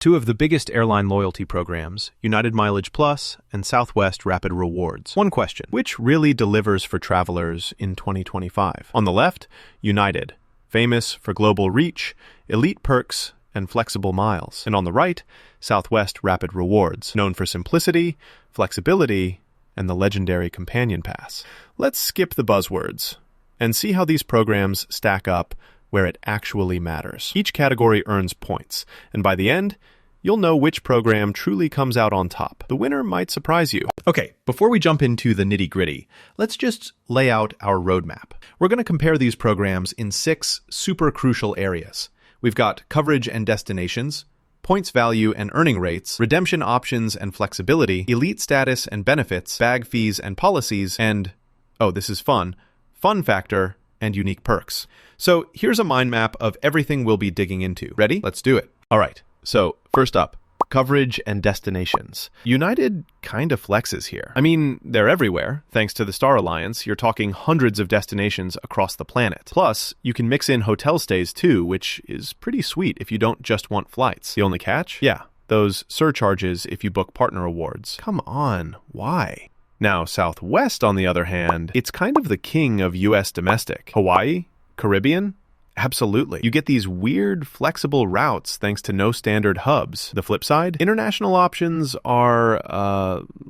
Two of the biggest airline loyalty programs, United MileagePlus and Southwest Rapid Rewards. One question: which really delivers for travelers in 2025? On the left, United, famous for global reach, elite perks, and flexible miles. And on the right, Southwest Rapid Rewards, known for simplicity, flexibility, and the legendary Companion Pass. Let's skip the buzzwords and see how these programs stack up where it actually matters. Each category earns points, and by the end, you'll know which program truly comes out on top. The winner might surprise you. Okay, before we jump into the nitty-gritty, let's just lay out our roadmap. We're going to compare these programs in 6 super crucial areas. We've got coverage and destinations, points value and earning rates, redemption options and flexibility, elite status and benefits, bag fees and policies, and, oh, this is fun factor and unique perks. So here's a mind map of everything we'll be digging into. Ready? Let's do it. All right, so first up, coverage and destinations. United kind of flexes here. I mean, they're everywhere. Thanks to the Star Alliance, you're talking hundreds of destinations across the planet. Plus, you can mix in hotel stays too, which is pretty sweet if you don't just want flights. The only catch? Yeah, those surcharges if you book partner awards. Come on, why? Now, Southwest, on the other hand, it's kind of the king of US domestic. Hawaii? Caribbean? Absolutely. You get these weird, flexible routes thanks to no standard hubs. The flip side? International options are,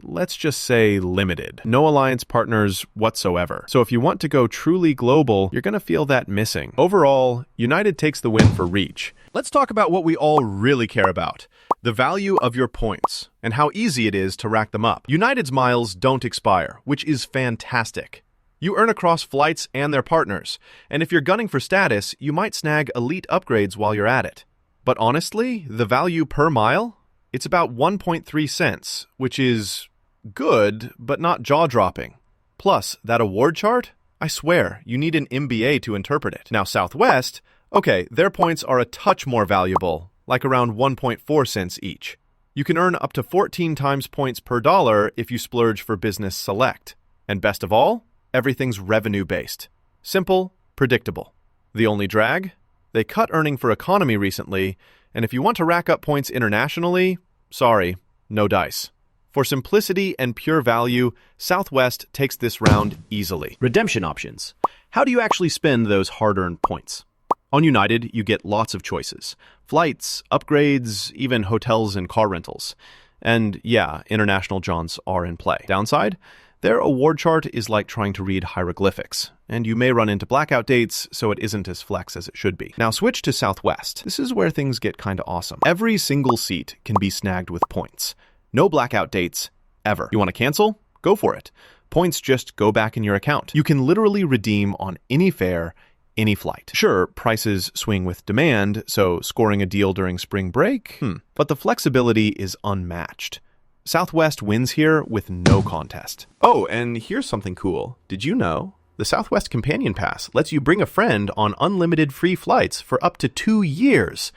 let's just say, limited. No alliance partners whatsoever. So if you want to go truly global, you're going to feel that missing. Overall, United takes the win for reach. Let's talk about what we all really care about: the value of your points and how easy it is to rack them up. United's miles don't expire, which is fantastic. You earn across flights and their partners, and if you're gunning for status, you might snag elite upgrades while you're at it. But honestly, the value per mile? It's about 1.3 cents, which is good, but not jaw-dropping. Plus, that award chart? I swear, you need an MBA to interpret it. Now, Southwest, okay, their points are a touch more valuable, like around 1.4 cents each. You can earn up to 14 times points per dollar if you splurge for Business Select. And best of all, everything's revenue-based. Simple, predictable. The only drag? They cut earning for economy recently, and if you want to rack up points internationally, sorry, no dice. For simplicity and pure value, Southwest takes this round easily. Redemption options. How do you actually spend those hard-earned points? On United, you get lots of choices. Flights, upgrades, even hotels and car rentals. And yeah, international jaunts are in play. Downside? Their award chart is like trying to read hieroglyphics, and you may run into blackout dates, so it isn't as flex as it should be. Now switch to Southwest. This is where things get kinda awesome. Every single seat can be snagged with points. No blackout dates, ever. You want to cancel? Go for it. Points just go back in your account. You can literally redeem on any fare, any flight. Sure, prices swing with demand, so scoring a deal during spring break? But the flexibility is unmatched. Southwest wins here with no contest. Oh, and here's something cool. Did you know? The Southwest Companion Pass lets you bring a friend on unlimited free flights for up to 2 years.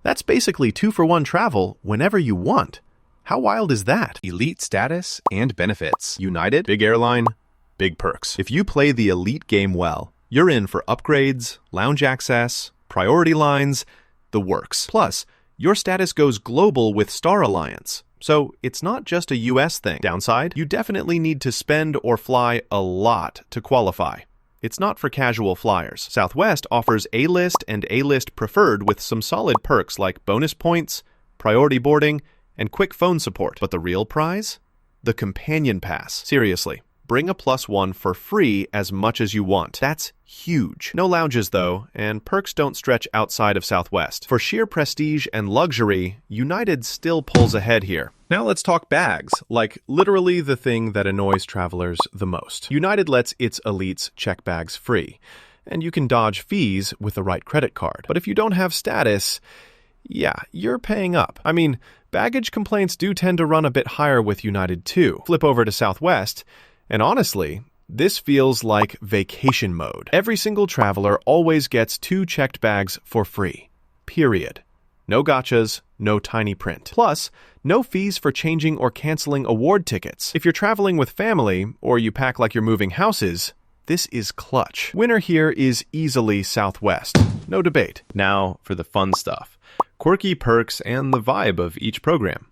That's basically 2-for-1 travel whenever you want. How wild is that? Elite status and benefits. United, big airline, big perks. If you play the elite game well, you're in for upgrades, lounge access, priority lines, the works. Plus, your status goes global with Star Alliance. So it's not just a US thing. Downside? You definitely need to spend or fly a lot to qualify. It's not for casual flyers. Southwest offers A-List and A-List Preferred with some solid perks like bonus points, priority boarding, and quick phone support. But the real prize? The Companion Pass. Seriously, bring a +1 for free as much as you want. That's huge. No lounges though, and perks don't stretch outside of Southwest. For sheer prestige and luxury, United still pulls ahead here. Now let's talk bags, like literally the thing that annoys travelers the most. United lets its elites check bags free, and you can dodge fees with the right credit card. But if you don't have status, yeah, you're paying up. I mean, baggage complaints do tend to run a bit higher with United too. Flip over to Southwest, and honestly, this feels like vacation mode. Every single traveler always gets 2 checked bags for free. Period. No gotchas, no tiny print. Plus, no fees for changing or canceling award tickets. If you're traveling with family, or you pack like you're moving houses, this is clutch. Winner here is easily Southwest. No debate. Now for the fun stuff. quirky perks, and the vibe of each program.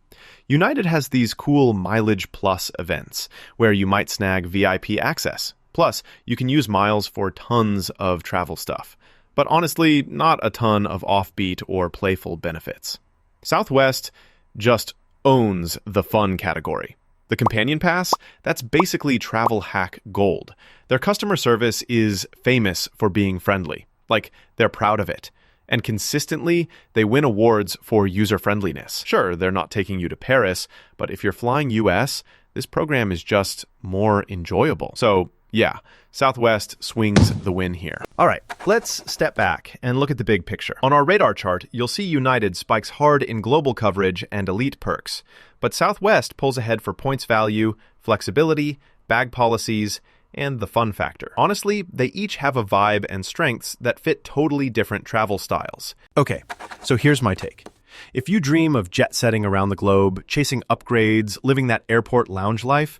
United has these cool MileagePlus events, where you might snag VIP access. Plus, you can use miles for tons of travel stuff. But honestly, not a ton of offbeat or playful benefits. Southwest just owns the fun category. The Companion Pass, that's basically travel hack gold. Their customer service is famous for being friendly. Like, they're proud of it. And consistently, they win awards for user-friendliness. Sure, they're not taking you to Paris, but if you're flying US, this program is just more enjoyable. So, yeah, Southwest swings the win here. All right, let's step back and look at the big picture. On our radar chart, you'll see United spikes hard in global coverage and elite perks, but Southwest pulls ahead for points value, flexibility, bag policies, and the fun factor. Honestly, they each have a vibe and strengths that fit totally different travel styles. Okay, so here's my take. If you dream of jet-setting around the globe, chasing upgrades, living that airport lounge life,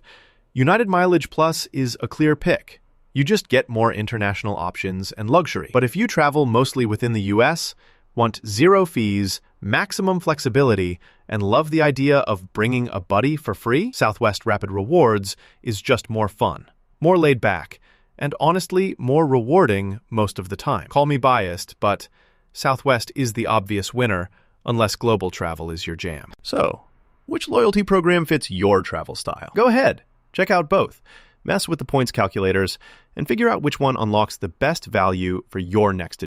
United MileagePlus is a clear pick. You just get more international options and luxury. But if you travel mostly within the US, want zero fees, maximum flexibility, and love the idea of bringing a buddy for free, Southwest Rapid Rewards is just more fun, more laid back, and honestly, more rewarding most of the time. Call me biased, but Southwest is the obvious winner, unless global travel is your jam. So, which loyalty program fits your travel style? Go ahead, check out both, mess with the points calculators, and figure out which one unlocks the best value for your next